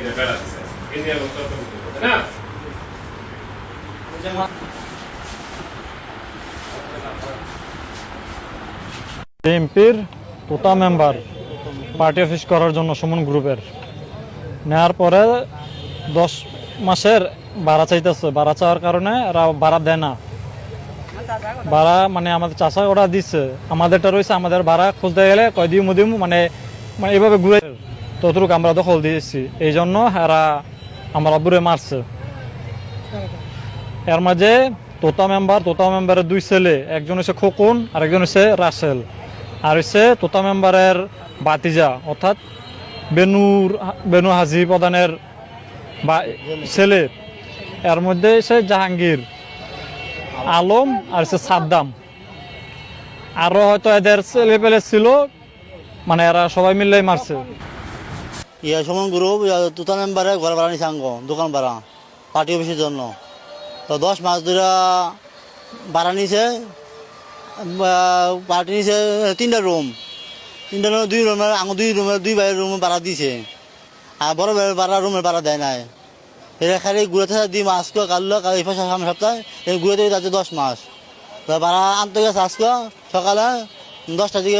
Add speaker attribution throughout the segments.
Speaker 1: যে বেড়াচ্ছে ইন্ডিয়ার মতো না
Speaker 2: এমপির তোতা মেম্বার পার্টি অফিস করার জন্য সুমন গ্রুপের নেওয়ার পরে 10 মাসের ভাড়া চাইতেছে। ভাড়া চাওয়ার কারণে এরা ভাড়া দেয় না। ভাড়া মানে আমাদের চাষা ওরা দিচ্ছে, আমাদেরটা রয়েছে। আমাদের ভাড়া খুঁজতে গেলে কয় দিমু মানে মানে এইভাবে ঘুরে ততটুকু আমরা দখল দিয়েছি। এই জন্য এরা আমার আব্বুরে মারছে। এর মাঝে তোতা মেম্বারের 2 ছেলে, একজন হচ্ছে খোকন আর একজন হচ্ছে রাসেল, আর হচ্ছে তোতা মেম্বারের বাতিজা অর্থাৎ বেনু হাজি প্রধানের ছেলে। এর মধ্যে হচ্ছে জাহাঙ্গীর আলম আর হচ্ছে সাদ্দাম। আরো হয়তো এদের ছেলে পেলে ছিল, মানে এরা সবাই মিললেই মারছে।
Speaker 3: সুমন গ্রুপ তুতা মেম্বারে ঘর ভাড়া নিছে আঙ্গ দোকান ভাড়া পার্টি অফিসের জন্য। তো 10 মাস ধরে ভাড়া নিছে। পার্টি নিছে 3টা রুম, 2 রুমের আঙ্গ 2 রুমের 2 ভাইয়ের রুম ভাড়া দিছে। আর বড় ভাইয়ের ভাড়া রুমের ভাড়া দেয় নাই। এরা খালি ঘুরেতে দিই মাসকে কাটলো এই সামনে সপ্তাহে এই ঘুরেতে যাচ্ছে 10 মাস। তো ভাড়া আনতে গেছে আজকে সকালে 10টার দিকে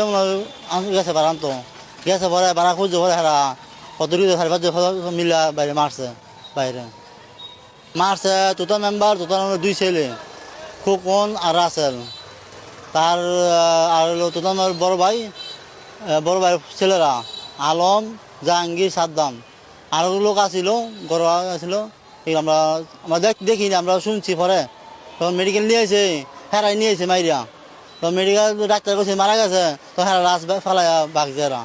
Speaker 3: গেছে ভাড়া আনতো। গেছে পরে ভাড়া খুঁজছে পরে হেরা কত 5.5 মিলা বাইরে মারছে। তোতা মেম্বার 2 ছেলে খোকন আর রাসেল। তার আর হলো তোতা মেম্বার বড় ভাই ছেলেরা আলম জাহাঙ্গীর সাদ্দাম। আরো লোক আসিল গড় আসিল। আমরা দেখিনি, আমরা শুনছি পরে। তখন মেডিকেল নিয়ে এসে হেরাই নিয়ে এসে মাইরিয়া। তো মেডিকেল ডাক্তার কাছে মারা গেছে। তো হেরা লাশ ফেলাইয়া বাগছে এরা।